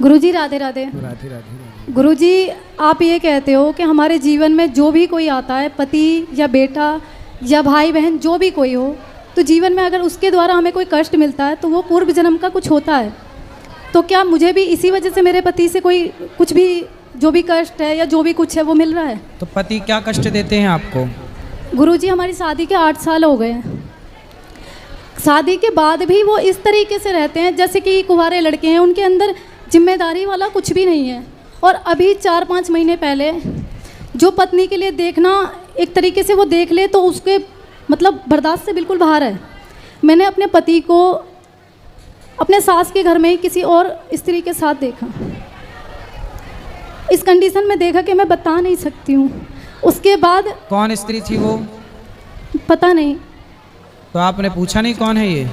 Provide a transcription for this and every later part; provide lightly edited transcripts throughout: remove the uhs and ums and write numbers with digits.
गुरुजी राधे राधे। राधे राधे। गुरुजी, आप ये कहते हो कि हमारे जीवन में जो भी कोई आता है, पति या बेटा या भाई बहन जो भी कोई हो, तो जीवन में अगर उसके द्वारा हमें कोई कष्ट मिलता है तो वो पूर्व जन्म का कुछ होता है। तो क्या मुझे भी इसी वजह से मेरे पति से कोई कुछ भी जो भी कष्ट है या जो भी कुछ है वो मिल रहा है? तो पति क्या कष्ट देते हैं आपको? गुरुजी, हमारी शादी के 8 साल हो गए हैं। शादी के बाद भी वो इस तरीके से रहते हैं जैसे कि कुंवारे लड़के हैं, उनके अंदर जिम्मेदारी वाला कुछ भी नहीं है। और अभी 4-5 महीने पहले जो पत्नी के लिए देखना एक तरीके से वो देख ले तो उसके मतलब बर्दाश्त से बिल्कुल बाहर है। मैंने अपने पति को अपने सास के घर में ही किसी और स्त्री के साथ देखा। इस कंडीशन में देखा कि मैं बता नहीं सकती हूँ। उसके बाद कौन स्त्री थी वो? पता नहीं। तो आपने पूछा नहीं कौन है ये?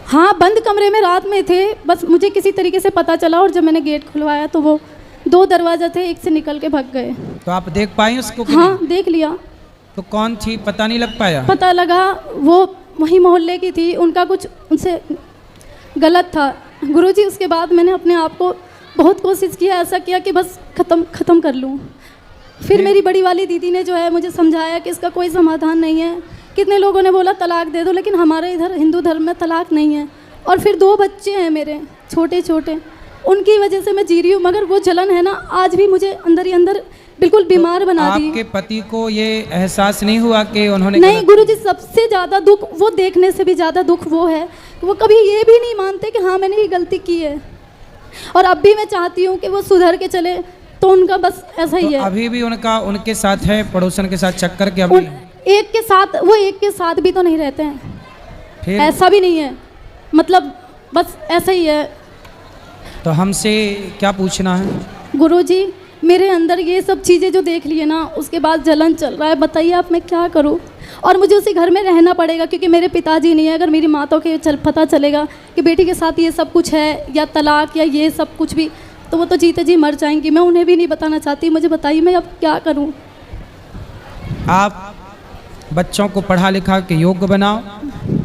हाँ, बंद कमरे में रात में थे, बस मुझे किसी तरीके से पता चला और जब मैंने गेट खुलवाया तो वो 2 दरवाजा थे, एक से निकल के भाग गए। तो आप देख पाई उसको? हाँ, देख लिया। तो कौन थी पता नहीं लग पाया? पता लगा वो वही मोहल्ले की थी, उनका कुछ उनसे गलत था। गुरुजी, उसके बाद मैंने अपने आप को बहुत कोशिश किया, ऐसा किया कि बस ख़त्म कर लूँ। फिर मेरी बड़ी वाली दीदी ने जो है मुझे समझाया कि इसका कोई समाधान नहीं है। कितने लोगों ने बोला तलाक दे दो, लेकिन हमारे इधर हिंदू धर्म में तलाक नहीं है। और फिर 2 बच्चे हैं मेरे छोटे छोटे, उनकी वजह से मैं जी रही हूँ। मगर वो जलन है ना, आज भी मुझे अंदर ही अंदर बिल्कुल बीमार बना दी। आपके पति को ये एहसास नहीं हुआ कि उन्होंने? नहीं गुरुजी, सबसे ज़्यादा दुख, वो देखने से भी ज़्यादा दुख वो है, वो कभी ये भी नहीं मानते कि हाँ मैंने ये गलती की है। और अब भी मैं चाहती हूँ कि वो सुधर के चले, तो उनका बस ऐसा ही तो है। अभी भी उनके साथ है, पड़ोसन के साथ चक्कर के? अभी एक के साथ, वो एक के साथ भी तो नहीं रहते हैं। फिर ऐसा भी नहीं है, मतलब बस ऐसा ही है। तो हमसे क्या पूछना है? गुरुजी, मेरे अंदर ये सब चीज़ें जो देख लिए ना, उसके बाद जलन चल रहा है। बताइए आप मैं क्या करूं? और मुझे उसी घर में रहना पड़ेगा क्योंकि मेरे पिताजी नहीं है। अगर मेरी माता को पता चलेगा कि बेटी के साथ ये सब कुछ है या तलाक या ये सब कुछ भी, तो वो तो जीते जी मर जाएंगी। मैं उन्हें भी नहीं बताना चाहती। मुझे बताइए मैं अब क्या करूं? आप बच्चों को पढ़ा लिखा के योग्य बनाओ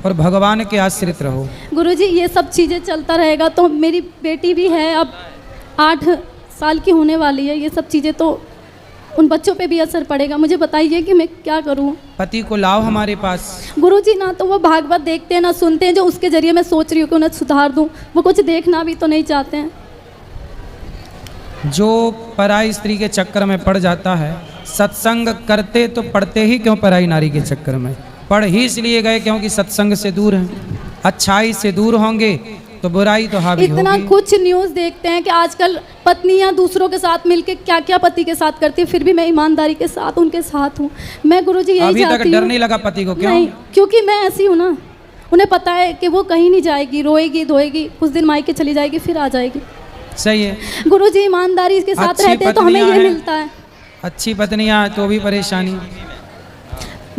और भगवान के आश्रित रहो। गुरुजी, ये सब चीज़ें चलता रहेगा तो मेरी बेटी भी है, अब 8 साल की होने वाली है। ये सब चीज़ें तो उन बच्चों पे भी असर पड़ेगा। मुझे बताइए कि मैं क्या करूं? पति को लाओ हमारे पास। गुरुजी, ना तो वो भागवत देखते हैं ना सुनते हैं, जो उसके जरिए मैं सोच रही हूँ कि उन्हें सुधार दूं। वो कुछ देखना भी तो नहीं चाहते हैं। जो पराई स्त्री के चक्कर में पड़ जाता है, सत्संग करते तो पढ़ते ही क्यों पराई नारी के चक्कर में? पढ़ ही इसलिए गए क्योंकि सत्संग से दूर हैं। अच्छाई से दूर होंगे तो बुराई तो हावी होगी। इतना कुछ न्यूज़ देखते हैं कि आजकल पत्नियां दूसरों के साथ मिलके क्या क्या पति के साथ करती है, फिर भी मैं ईमानदारी के साथ उनके साथ हूँ। मैं गुरुजी यही चाहती हूँ। अभी तक डर नहीं लगा पति को? क्यों? नहीं, क्योंकि मैं ऐसी हूँ ना, उन्हें पता है कि वो कहीं नहीं जाएगी, रोएगी धोएगी, कुछ दिन मायके चली जाएगी, फिर आ जाएगी। सही है। गुरुजी, ईमानदारी के साथ रहते हैं तो हमें ये मिलता है। अच्छी पत्नियां तो भी परेशानी।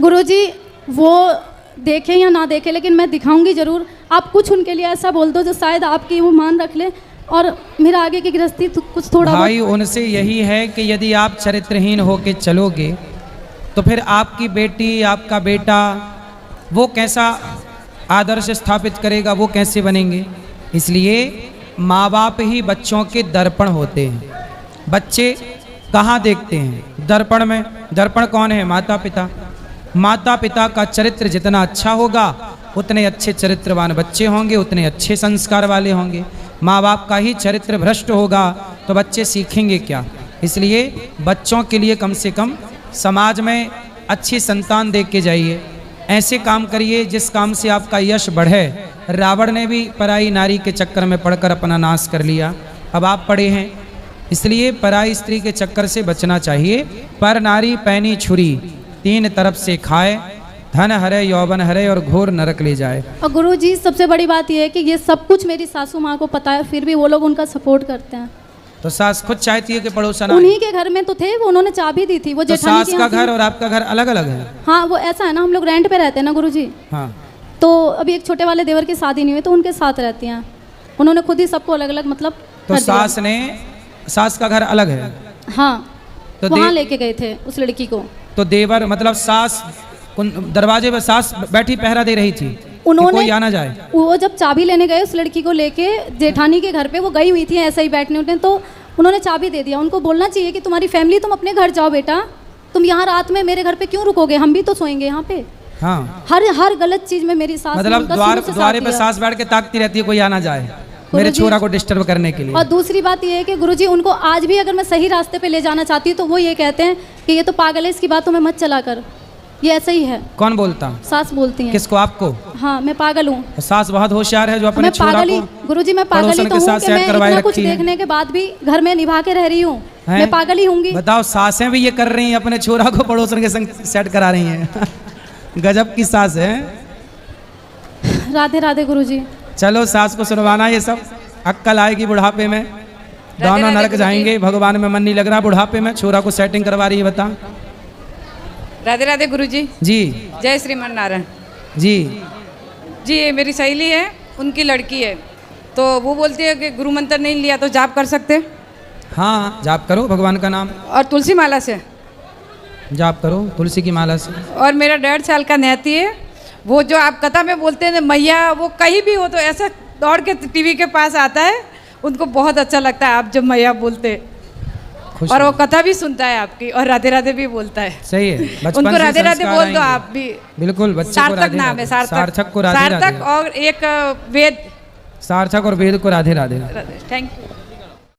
गुरुजी, वो देखे या ना देखे, लेकिन मैं दिखाऊंगी जरूर। आप कुछ उनके लिए ऐसा बोल दो जो शायद आपकी वो मान रख ले और मेरा आगे की गृहस्थी तो कुछ थोड़ा भाई उनसे यही है कि यदि आप चरित्रहीन होके चलोगे तो फिर आपकी बेटी, आपका बेटा वो कैसा आदर्श स्थापित करेगा, वो कैसे बनेंगे? इसलिए माँ बाप ही बच्चों के दर्पण होते हैं। बच्चे कहाँ देखते हैं? दर्पण में। दर्पण कौन है? माता पिता। माता पिता का चरित्र जितना अच्छा होगा उतने अच्छे चरित्रवान बच्चे होंगे, उतने अच्छे संस्कार वाले होंगे। माँ बाप का ही चरित्र भ्रष्ट होगा तो बच्चे सीखेंगे क्या? इसलिए बच्चों के लिए कम से कम समाज में अच्छी संतान देख के जाइए। ऐसे काम करिए जिस काम से आपका यश बढ़े। रावण ने भी पराई नारी के चक्कर में पड़कर अपना नाश कर लिया। अब आप पड़े हैं, इसलिए पराई स्त्री के चक्कर से बचना चाहिए। पर नारी पैनी छुरी 3 तरफ से खाए, धन हरे यौवन हरे और घोर नरक ले जाए। और गुरुजी, सबसे बड़ी बात यह है कि ये सब कुछ मेरी सासू माँ को पता है, फिर भी वो लोग उनका सपोर्ट करते हैं। तो सास खुद चाहती है कि पड़ोसन उन्हीं के घर में तो थे, वो उन्होंने चाबी दी थी। वो तो जेठानी सास का घर और आपका घर अलग अलग है? हाँ, वो ऐसा है ना, हम लोग रेंट पे रहते हैं ना गुरुजी। हाँ। तो अभी एक छोटे वाले देवर की शादी नहीं हुई तो उनके साथ रहती हैं। उन्होंने खुद ही सबको अलग अलग मतलब तो सास का घर अलग है? हाँ, तो वहाँ लेके गए थे उस लड़की को। तो देवर मतलब सास दरवाजे पर सास बैठी पहरा दे रही थी? उन्होंने कोई आना जाए। वो जब चाबी लेने गए उस लड़की को लेके जेठानी के घर पे, वो गई हुई थी ऐसे ही बैठने उठने, तो उन्होंने चाबी दे दिया। उनको बोलना चाहिए कि तुम्हारी फैमिली, तुम अपने घर जाओ बेटा, तुम यहाँ रात में मेरे घर पे क्यों रुकोगे, हम भी तो सोएंगे यहाँ पे। हाँ, हर गलत चीज में मेरी सास ने मतलब उनका द्वार शुरू से साथ द्वारे पे दिया। सास बैठ के ताकती रहती है कोई आना जाए मेरे गुरुजी- छोरा को डिस्टर्ब करने के लिए। और दूसरी बात ये है कि गुरुजी उनको आज भी अगर मैं सही रास्ते पे ले जाना चाहती हूँ तो वो ये कहते हैं कि ये तो पागल है, इसकी बातों में मत चला कर, ये ऐसा ही है। कौन बोलता? सास बोलती हैं। किसको? आपको? हाँ, मैं पागल हूँ। सास बहुत होशियार है जो अपने मैं छोरा पागल ही, को गुरुजी मैं पागल पड़ोसन ही तो के हूँ साथ कि सेट मैं करवाए इतना कुछ रखी है। देखने के बाद भी घर में निभा के रह रही हूँ, हैं? मैं पागल ही होंगी। बताओ, सासें भी ये कर रही हैं, अपने छोरा को पड़ोसन के संग सेट करा रही हैं। गजब की सास है। राधे राधे गुरुजी। चलो, सास को सुनवाना ये सब, अक्कल आएगी बुढ़ापे में। दोनों राधे नरक गुरुजी। जाएंगे, भगवान में मन नहीं लग रहा बुढ़ापे में, छोरा को सेटिंग करवा रही है। बता। राधे राधे गुरुजी। जी जय श्रीमान नारायण जी। जी। ये मेरी सहेली है, उनकी लड़की है, तो वो बोलती है कि गुरु मंत्र नहीं लिया तो जाप कर सकते, हाँ, जाप करो भगवान का नाम, और तुलसी माला से। जाप करो तुलसी की माला से। और मेरा 1.5 साल का नेती है, वो जो आप कथा में बोलते हैं मैया, वो कहीं भी हो तो ऐसा दौड़ के टीवी के पास आता है, उनको बहुत अच्छा लगता है आप जब मैया बोलते हैं। खुश और हो। वो कथा भी सुनता है आपकी, और राधे राधे भी बोलता है। सही है, बचपन उनको से राधे राधे संस्कार बोल दो आएंगे। आप भी। बिल्कुल, बच्चे को सार्थक राधे नाम है, राधे। सार्थक। सार्थक को राधे सार्थक राधे। और एक वेद। सार्थक और वेद को राधे राधे। Thank you.